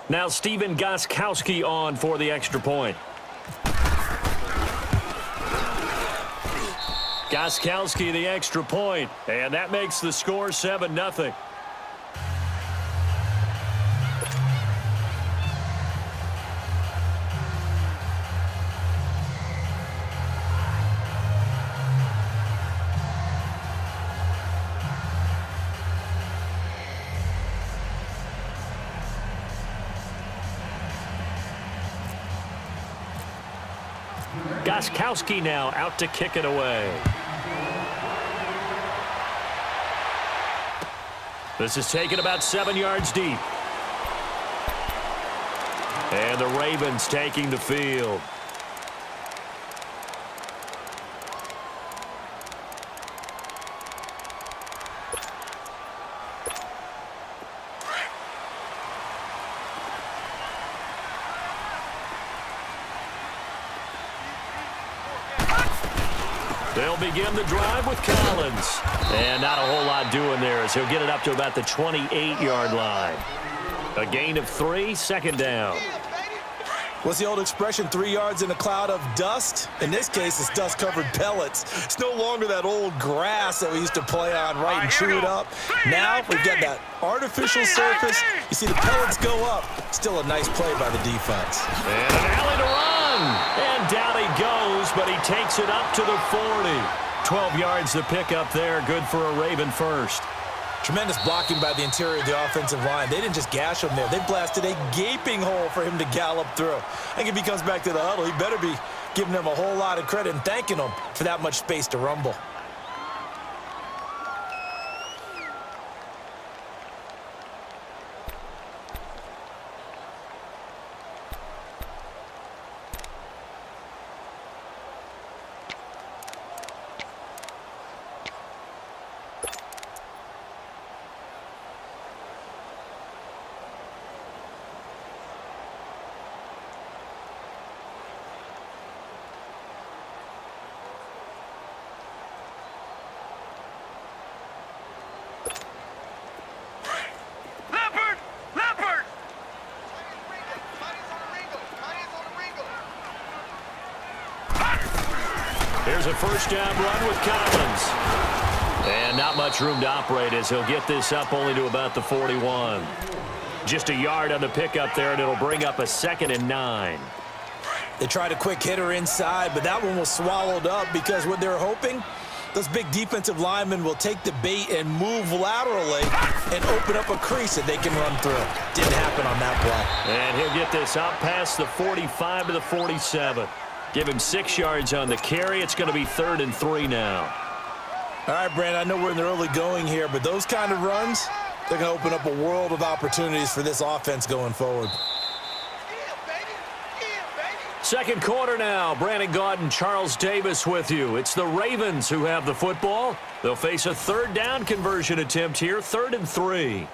Now Steven Gostkowski on for the extra point. Gostkowski the extra point, and that makes the score 7-0. Gostkowski now out to kick it away. This is taken about 7 yards deep. And the Ravens taking the field. They'll begin the drive with Collins. And not a whole lot doing there as he'll get it up to about the 28-yard line. A gain of 3, second down. What's the old expression, 3 yards in a cloud of dust? In this case, it's dust-covered pellets. It's no longer that old grass that we used to play on, right, and chew it up. Now we've got that artificial surface. You see the pellets go up. Still a nice play by the defense. And an alley to run. And down he goes, but he takes it up to the 40. 12 yards to pick up there. Good for a Raven first. Tremendous blocking by the interior of the offensive line. They didn't just gash him there. They blasted a gaping hole for him to gallop through. I think if he comes back to the huddle, he better be giving them a whole lot of credit and thanking them for that much space to rumble. Here's a first down run with Collins. And not much room to operate as he'll get this up only to about the 41. Just a yard on the pickup there, and it'll bring up a 2nd and 9. They tried a quick hitter inside, but that one was swallowed up because what they're hoping, those big defensive linemen will take the bait and move laterally and open up a crease that they can run through. Didn't happen on that play. And he'll get this out past the 45 to the 47. Give him 6 yards on the carry. It's going to be 3rd and 3 now. All right, Brandon, I know we're in the early going here, but those kind of runs, they're going to open up a world of opportunities for this offense going forward. Second quarter now. Brandon Gaudin, Charles Davis with you. It's the Ravens who have the football. They'll face a 3rd down conversion attempt here, 3rd and 3.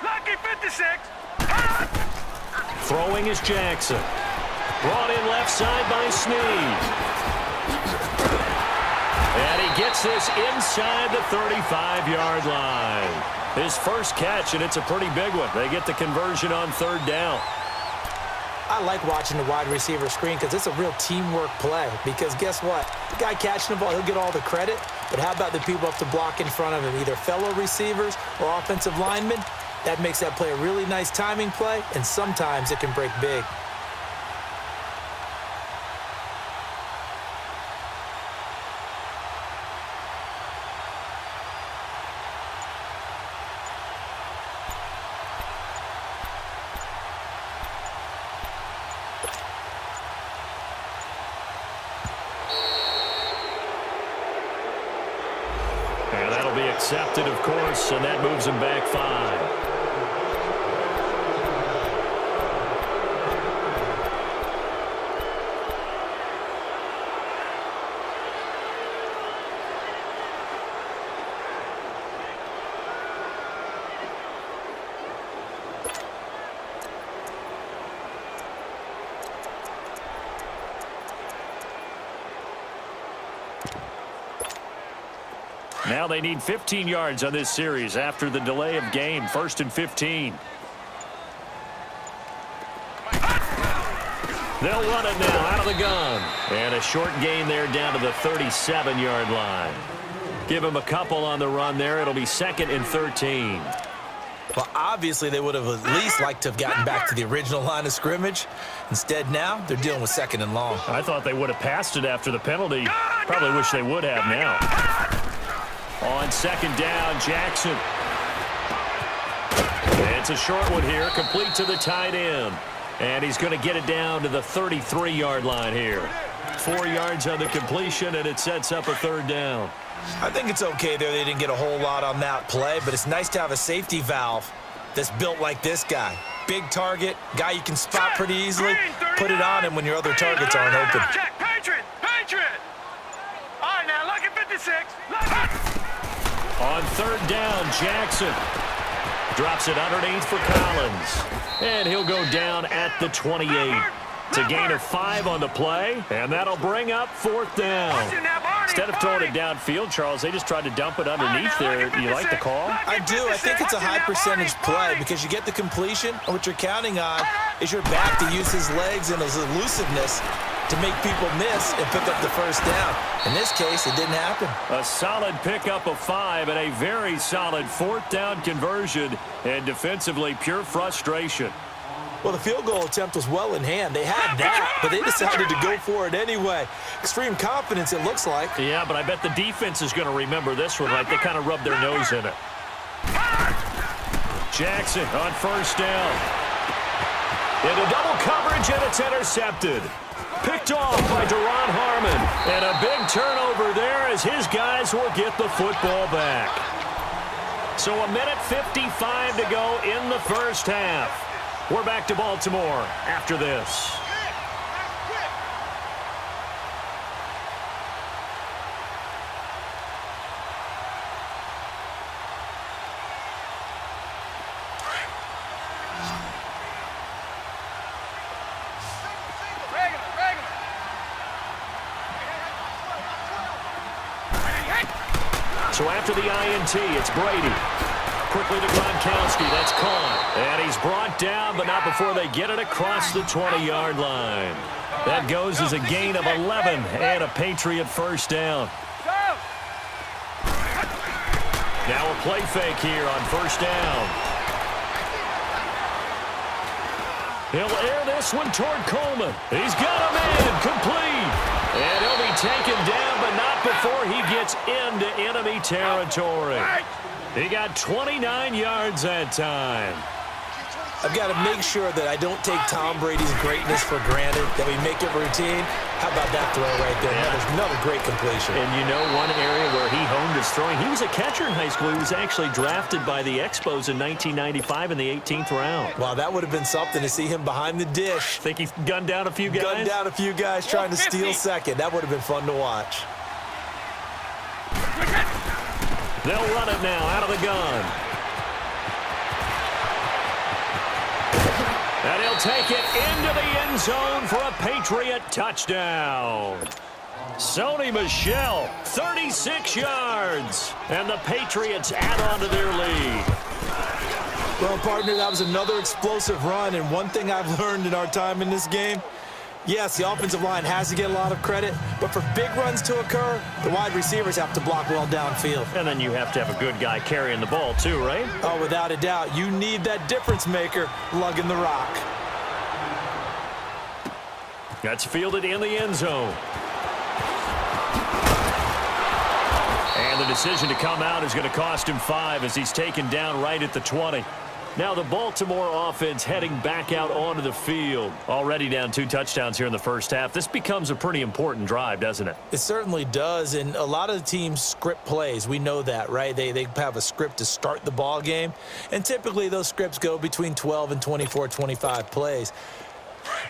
Lucky 56. Throwing is Jackson. Brought in left side by Snead. And he gets this inside the 35-yard line. His first catch, and it's a pretty big one. They get the conversion on 3rd down. I like watching the wide receiver screen because it's a real teamwork play. Because guess what? The guy catching the ball, he'll get all the credit. But how about the people up to block in front of him, either fellow receivers or offensive linemen? That makes that play a really nice timing play, and sometimes it can break big. And that'll be accepted, of course, and that moves him back 5. Now they need 15 yards on this series after the delay of game. 1st and 15. They'll run it now out of the gun. And a short gain there down to the 37-yard line. Give him a couple on the run there. It'll be 2nd and 13. Well, obviously, they would have at least liked to have gotten back to the original line of scrimmage. Instead, now they're dealing with 2nd and long. I thought they would have passed it after the penalty. Probably wish they would have now. On 2nd down, Jackson. It's a short one here, complete to the tight end. And he's going to get it down to the 33-yard line here. 4 yards on the completion, and it sets up a 3rd down. I think it's okay there. They didn't get a whole lot on that play, but it's nice to have a safety valve that's built like this guy. Big target, guy you can spot pretty easily. Put it on him when your other targets aren't open. Check, Patriot! All right, now, lucky 56. On 3rd down, Jackson drops it underneath for Collins. And he'll go down at the 28. It's a gain of 5 on the play, and that'll bring up 4th down. Instead of throwing it downfield, Charles, they just tried to dump it underneath there. You like the call? I do. I think it's a high percentage play because you get the completion, and what you're counting on is your back to use his legs and his elusiveness to make people miss and pick up the 1st down. In this case, it didn't happen. A solid pickup of 5 and a very solid 4th down conversion, and defensively pure frustration. Well, the field goal attempt was well in hand. They had that, but they decided to go for it anyway. Extreme confidence, it looks like. Yeah, but I bet the defense is going to remember this one, right? They kind of rubbed their nose in it. Jackson on 1st down. Into double coverage, and it's intercepted. Picked off by Deron Harmon. And a big turnover there as his guys will get the football back. So 1:55 to go in the 1st half. We're back to Baltimore after this. So after the INT, it's Brady. Quickly to Gronkowski. That's caught. And he's brought down, but not before they get it across the 20-yard line. That goes as a gain of 11 and a Patriot 1st down. Now a play fake here on 1st down. He'll air this one toward Coleman. He's got a man complete. And he'll be taken down, but not before he gets into enemy territory. He got 29 yards that time. I've got to make sure that I don't take Tom Brady's greatness for granted, that we make it routine. How about that throw right there? Yeah. Another great completion. And you know one area where he honed his throwing? He was a catcher in high school. He was actually drafted by the Expos in 1995 in the 18th round. Wow, that would have been something to see him behind the dish. Think he gunned down a few guys? Gunned down a few guys trying to steal second. That would have been fun to watch. They'll run it now out of the gun. And he'll take it into the end zone for a Patriot touchdown. Sony Michel, 36 yards. And the Patriots add on to their lead. Well, partner, that was another explosive run. And one thing I've learned in our time in this game, yes, the offensive line has to get a lot of credit, but for big runs to occur, the wide receivers have to block well downfield. And then you have to have a good guy carrying the ball too, right? Oh, without a doubt. You need that difference maker lugging the rock. That's fielded in the end zone. And the decision to come out is going to cost him 5 as he's taken down right at the 20. Now the Baltimore offense heading back out onto the field. Already down 2 touchdowns here in the 1st half. This becomes a pretty important drive, doesn't it? It certainly does, and a lot of the teams script plays. We know that, right? They have a script to start the ball game, and typically those scripts go between 12 and 24, 25 plays.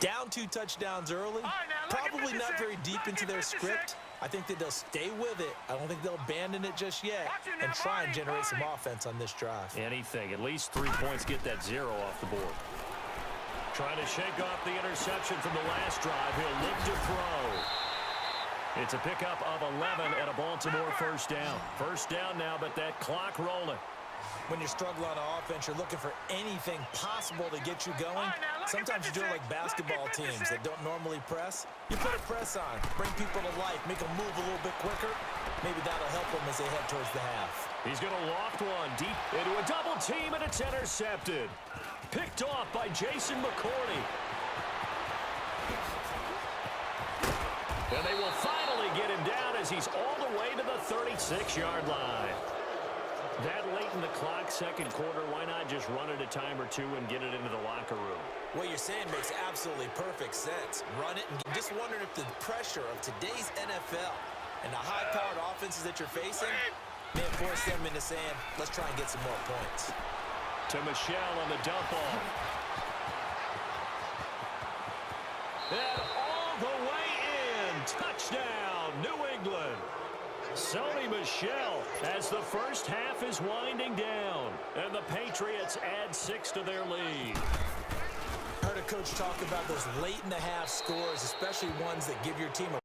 Down 2 touchdowns early, probably not very deep into their script. I think that they'll stay with it. I don't think they'll abandon it just yet and try and generate some offense on this drive. Anything. At least 3 points, get that 0 off the board. Trying to shake off the interception from the last drive. He'll look to throw. It's a pickup of 11 and a Baltimore first down. First down now, but that clock rolling. When you're struggling on offense, you're looking for anything possible to get you going. Sometimes you do it like basketball teams that don't normally press. You put a press on, bring people to life, make them move a little bit quicker. Maybe that'll help them as they head towards the half. He's going to loft one deep into a double team, and it's intercepted. Picked off by Jason McCourty. And they will finally get him down as he's all the way to the 36-yard line. That late in the clock, second quarter, why not just run it a time or two and get it into the locker room? What you're saying makes absolutely perfect sense. Run it, and just wondering if the pressure of today's NFL and the high-powered offenses that you're facing may force them into saying, let's try and get some more points. To Michelle on the dump off. And all the way in. Touchdown, New England. Sony Michel as the first half is winding down. And the Patriots add 6 to their lead. I heard a coach talk about those late-in-the-half scores, especially ones that give your team a